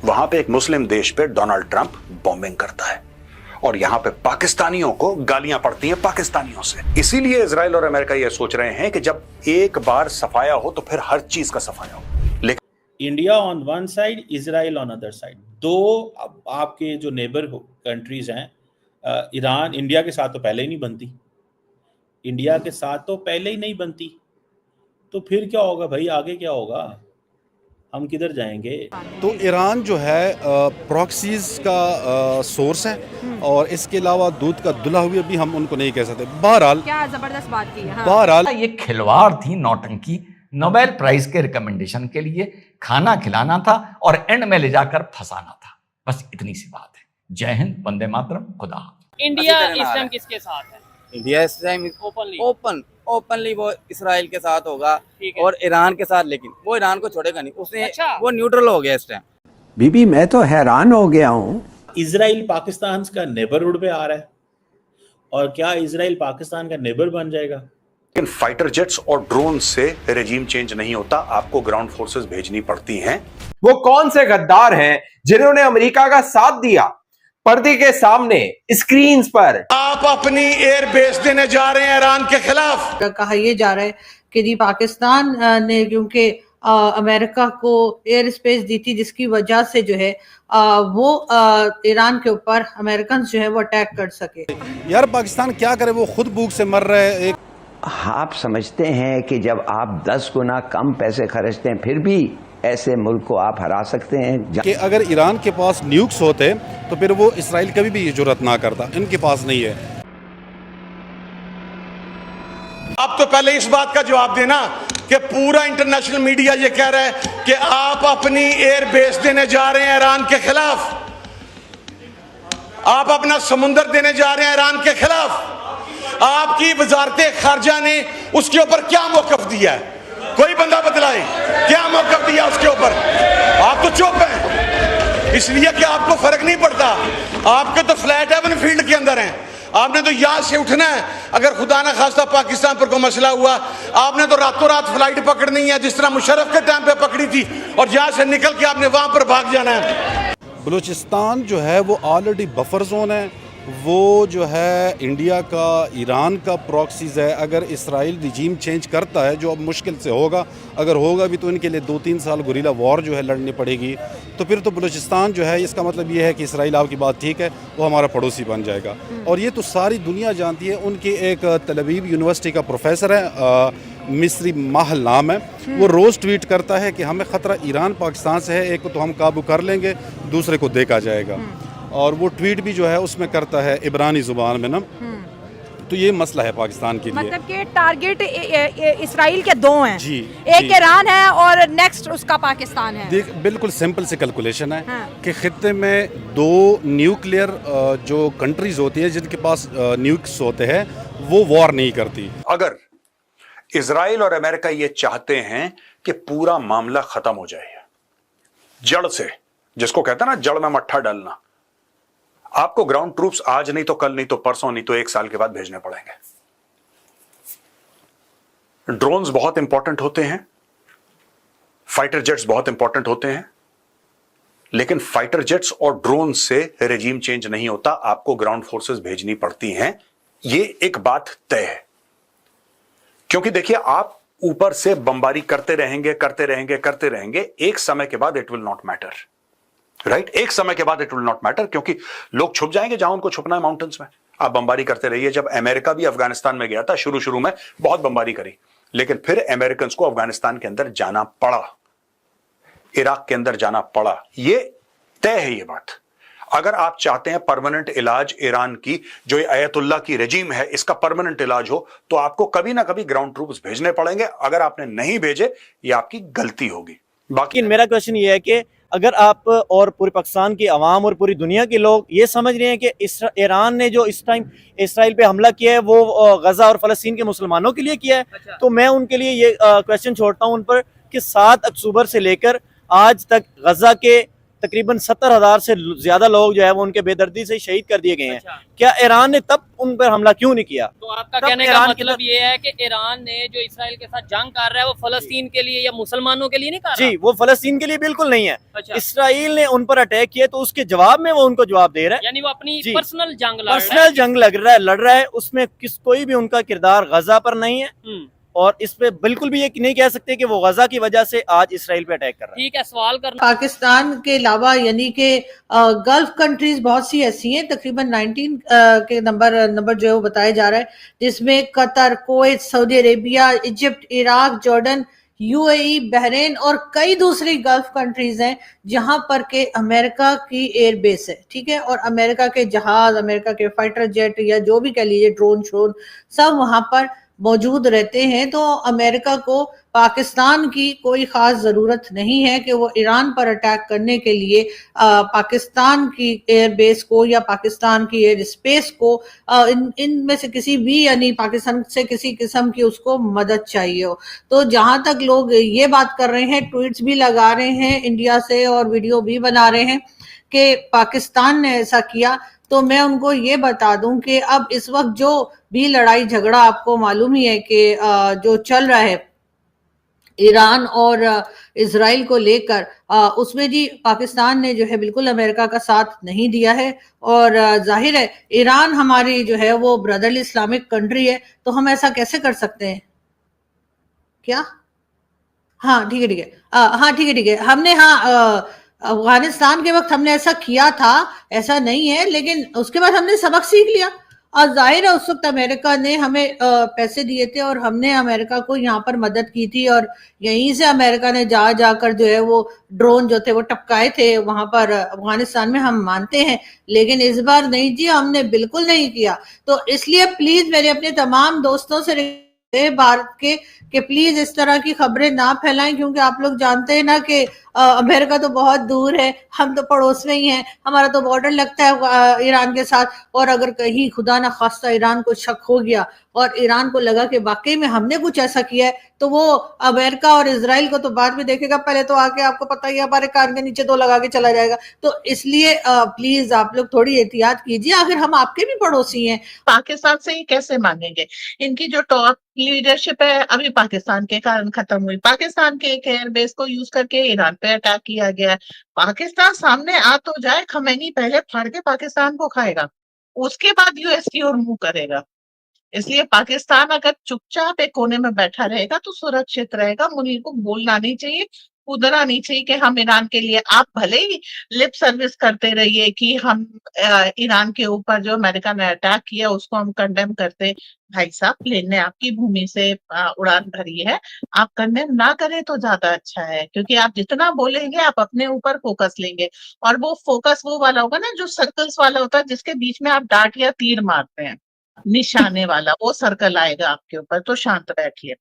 वहां पे एक मुस्लिम देश पे डोनाल्ड ट्रंप बॉम्बिंग करता है और यहां पे पाकिस्तानियों को गालियां पड़ती हैं पाकिस्तानियों से। इसीलिए इजराइल और अमेरिका ये सोच रहे हैं कि जब एक बार सफाया हो तो फिर हर चीज का सफाया हो। लेकिन India on one side, Israel on other side, दो आपके जो नेबर कंट्रीज हैं, ईरान इंडिया के साथ तो पहले ही नहीं बनती, इंडिया के साथ तो पहले ही नहीं बनती, तो फिर क्या होगा भाई, आगे क्या होगा, हम किधर जाएंगे? तो ईरान जो है प्रॉक्सीज का सोर्स है और इसके अलावा दूध का दुला हुआ भी हम उनको नहीं कह सकते। बहरहाल क्या जबरदस्त बात की है। हाँ। बहरहाल ये खिलवाड़ थी, नौटंकी, नोबेल प्राइज के रिकमेंडेशन के लिए खाना खिलाना था और एंड में ले जाकर फंसाना था। बस इतनी सी बात है। जय हिंद, वंदे मातरम, खुदा हाफिज। इंडिया इस टाइम किसके साथ है? इंडिया इस टाइम ओपनली वो इसराइल के साथ होगा और ईरान के साथ, लेकिन वो ईरान को छोड़ेगा नहीं, उसने वो न्यूट्रल हो गया इस टाइम। बीबी मैं तो हैरान हो गया हूँ। इजराइल पाकिस्तान का नेबरहुड पे आ रहा है और क्या इजराइल पाकिस्तान का नेबर बन जाएगा? लेकिन फाइटर जेट्स और ड्रोन से रेजिम चेंज नहीं होता, आपको ग्राउंड फोर्सेस भेजनी पड़ती हैं। वो कौन से गद्दार हैं जिन्होंने अमेरिका का साथ दिया? पर्दे के सामने स्क्रीन्स पर आप अपनी एयर बेस देने जा रहे हैं ईरान के खिलाफ। कहा यह जा रहा है कि जी पाकिस्तान ने क्योंकि अमेरिका को एयर स्पेस दी थी, जिसकी वजह से जो है वो ईरान के ऊपर अमेरिकन जो है वो अटैक कर सके। यार पाकिस्तान क्या करे, वो खुद भूख से मर रहे हैं। आप समझते हैं कि जब आप 10 गुना कम पैसे खर्चते हैं फिर भी ऐसे मुल्क को आप हरा सकते हैं? कि अगर ईरान के पास न्यूक्स होते तो फिर वो इसराइल कभी भी ये जुर्रत ना करता, इनके पास नहीं है। आप तो पहले इस बात का जवाब देना कि पूरा इंटरनेशनल मीडिया ये कह रहा है कि आप अपनी एयर बेस देने जा रहे हैं ईरान के खिलाफ, आप अपना समुंदर देने जा रहे हैं ईरान के खिलाफ। आपकी वजारत खारजा ने उसके ऊपर क्या मौकफ दिया है? कोई बंदा बदलाए, क्या मौकफ दिया उसके ऊपर? आप तो चुप हैं, इसलिए कि आपको फर्क नहीं पड़ता। आपके तो फ्लैट हेवन फील्ड के अंदर हैं, आपने तो यहां से उठना है। अगर खुदा ना खास्ता पाकिस्तान पर कोई मसला हुआ, आपने तो रातों रात फ्लाइट पकड़नी है, जिस तरह मुशर्रफ के टाइम पे पकड़ी थी, और यहां से निकल के आपने वहां पर भाग जाना है। बलूचिस्तान जो है वो ऑलरेडी बफर जोन है, वो जो है इंडिया का, ईरान का प्रॉक्सीज है। अगर इसराइल रिजीम चेंज करता है, जो अब मुश्किल से होगा, अगर होगा भी तो इनके लिए 2-3 साल गुरिल्ला वॉर जो है लड़नी पड़ेगी, तो फिर तो बलूचिस्तान जो है, इसका मतलब ये है कि इसराइल आपकी बात ठीक है, वो हमारा पड़ोसी बन जाएगा। और ये तो सारी दुनिया जानती है। उनकी एक तल अवीव यूनिवर्सिटी का प्रोफेसर है, मिस्री माहल नाम है, वो रोज़ ट्वीट करता है कि हमें ख़तरा ईरान पाकिस्तान से है, एक को तो हम काबू कर लेंगे, दूसरे को देखा जाएगा। और वो ट्वीट भी जो है उसमें करता है इब्रानी ज़ुबान में ना। तो ये मसला है पाकिस्तान के लिए। मतलब कि टारगेट इसराइल के दो हैं जी, एक ईरान है और नेक्स्ट उसका पाकिस्तान है। देख, बिल्कुल सिंपल से कैलकुलेशन है। हाँ। कि खित्ते में 2 न्यूक्लियर जो कंट्रीज होती है जिनके पास न्यूक्स होते हैं, वो वॉर नहीं करती। अगर इजराइल और अमेरिका ये चाहते हैं कि पूरा मामला खत्म हो जाए जड़ से, जिसको कहते हैं ना जड़ में मट्ठा डालना, आपको ग्राउंड ट्रूप्स आज नहीं तो कल, नहीं तो परसों, नहीं तो 1 साल के बाद भेजने पड़ेंगे। ड्रोन्स बहुत इंपॉर्टेंट होते हैं, फाइटर जेट्स बहुत इंपॉर्टेंट होते हैं, लेकिन फाइटर जेट्स और ड्रोन से रेजिम चेंज नहीं होता, आपको ग्राउंड फोर्सेस भेजनी पड़ती हैं। ये एक बात तय है, क्योंकि देखिए आप ऊपर से बमबारी करते रहेंगे, एक समय के बाद it will not matter, right? एक समय के बाद इट विल नॉट मैटर, क्योंकि लोग छुप जाएंगे जहां उनको छुपना है, माउंटेन्स में। आप बमबारी करते रहिए। जब अमेरिका भी अफगानिस्तान में गया था, शुरू में बहुत बमबारी करी, लेकिन फिर अमेरिकन को अफगानिस्तान के अंदर जाना पड़ा, इराक के अंदर जाना पड़ा। ये तय है ये बात। अगर आप चाहते हैं परमानेंट इलाज ईरान की, जो ये अयतुल्ला की रेजिम है, इसका परमानेंट इलाज हो, तो आपको कभी ना कभी ग्राउंड ट्रूप्स भेजने पड़ेंगे। अगर आपने नहीं भेजे, ये आपकी गलती होगी। बाकी मेरा क्वेश्चन ये है कि अगर आप और पूरे पाकिस्तान की आवाम और पूरी दुनिया के लोग ये समझ रहे हैं कि ईरान ने जो इस टाइम इसराइल पे हमला किया है वो गजा और फ़लस्तीन के मुसलमानों के लिए किया है, तो मैं उनके लिए ये क्वेश्चन छोड़ता हूं उन पर कि 7 अक्टूबर से लेकर आज तक गजा के तकरीबन 70,000 से ज्यादा लोग जो है वो उनके बेदर्दी से शहीद कर दिए गए हैं। अच्छा। क्या ईरान ने तब उन पर हमला क्यों नहीं किया? तो आपका तब कहने का ईरान मतलब ये है कि ईरान ने जो इसराइल के साथ जंग कर रहा है वो फलस्तीन के लिए या मुसलमानों के लिए नहीं कर रहा? जी, वो फलस्तीन के लिए बिल्कुल नहीं है। अच्छा। इसराइल ने उन पर अटैक किया तो उसके जवाब में वो उनको जवाब दे रहा है। यानी वो अपनी जी। पर्सनल जंग लड़ रहा है। पर्सनल जंग लड़ रहा है, उसमें कोई भी उनका किरदार गजा पर नहीं है और इस पे बिल्कुल भी ये नहीं कह सकते कि वो गजा की वजह से आज इसराइल पे अटैक कर रहा है। ठीक है, सवाल करना। पाकिस्तान के अलावा यानी कि गल्फ कंट्रीज बहुत सी ऐसी हैं, तकरीबन 19 के नंबर जो है वो बताया जा रहा है, जिसमें Qatar, Kuwait, Saudi Arabia, Egypt, Iraq, Jordan, UAE, Bahrain और कई दूसरी गल्फ कंट्रीज हैं जहां पर के अमेरिका की एयर बेस है। ठीक है, और अमेरिका के जहाज, अमेरिका के फाइटर जेट या जो भी कह लीजिए, ड्रोन श्रोन सब वहां पर मौजूद रहते हैं। तो अमेरिका को पाकिस्तान की कोई खास जरूरत नहीं है कि वो ईरान पर अटैक करने के लिए पाकिस्तान की एयर बेस को या पाकिस्तान की एयर स्पेस को इनमें से किसी भी यानी पाकिस्तान से किसी किस्म की उसको मदद चाहिए हो। तो जहां तक लोग ये बात कर रहे हैं, ट्वीट्स भी लगा रहे हैं इंडिया से और वीडियो भी बना रहे हैं कि पाकिस्तान ने ऐसा किया, तो मैं उनको ये बता दूं कि अब इस वक्त जो भी लड़ाई झगड़ा आपको मालूम ही है कि जो चल रहा है ईरान और इजराइल को लेकर, उसमें जी पाकिस्तान ने जो है बिल्कुल अमेरिका का साथ नहीं दिया है। और जाहिर है ईरान हमारी जो है वो ब्रदरली इस्लामिक कंट्री है, तो हम ऐसा कैसे कर सकते हैं? क्या? हाँ ठीक है, ठीक है, हाँ ठीक है, ठीक है, हमने अफगानिस्तान के वक्त हमने ऐसा किया था, ऐसा नहीं है, लेकिन उसके बाद हमने सबक सीख लिया। और जाहिर है उस वक्त अमेरिका ने हमें पैसे दिए थे और हमने अमेरिका को यहाँ पर मदद की थी, और यहीं से अमेरिका ने जाकर जो है वो ड्रोन जो थे वो टपकाए थे वहां पर अफगानिस्तान में, हम मानते हैं। लेकिन इस बार नहीं जी, हमने बिल्कुल नहीं किया। तो इसलिए प्लीज मेरे अपने तमाम दोस्तों से भारत के प्लीज इस तरह की खबरें ना फैलाएं, क्योंकि आप लोग जानते हैं ना कि अमेरिका तो बहुत दूर है, हम तो पड़ोस में ही हैं, हमारा तो बॉर्डर लगता है ईरान के साथ। और अगर कहीं खुदा ना खास्ता ईरान को शक हो गया और ईरान को लगा कि वाकई में हमने कुछ ऐसा किया है, तो वो अमेरिका और इजराइल को तो बाद में देखेगा, पहले तो आके आपको पता ही है हमारे कान के नीचे तो लगा के चला जाएगा। तो इसलिए प्लीज आप लोग थोड़ी एहतियात कीजिए, आखिर हम आपके भी पड़ोसी हैं। पाकिस्तान से ही कैसे मांगेंगे? इनकी जो टॉप लीडरशिप है अभी पाकिस्तान के कारण खत्म हुई। पाकिस्तान के एक एयरबेस को यूज करके ईरान पे अटैक किया गया। पाकिस्तान सामने आ तो जाए, खमैनी पहले फाड़ के पाकिस्तान को खाएगा, उसके बाद यूएस की ओर मुंह करेगा। इसलिए पाकिस्तान अगर चुपचाप एक कोने में बैठा रहेगा तो सुरक्षित रहेगा। मुनीर को बोलना नहीं चाहिए, उधरा नहीं चाहिए कि हम ईरान के लिए, आप भले ही लिप सर्विस करते रहिए कि हम ईरान के ऊपर जो अमेरिका ने अटैक किया उसको हम कंडेम करते। भाई साहब, प्लेन ने आपकी भूमि से उड़ान भरी है, आप कंडेम ना करें तो ज्यादा अच्छा है, क्योंकि आप जितना बोलेंगे आप अपने ऊपर फोकस लेंगे, और वो फोकस वो वाला होगा ना जो सर्कल्स वाला होता है, जिसके बीच में आप डार्ट या तीर मारते हैं, निशाने वाला वो सर्कल आएगा आपके ऊपर। तो शांत बैठिए।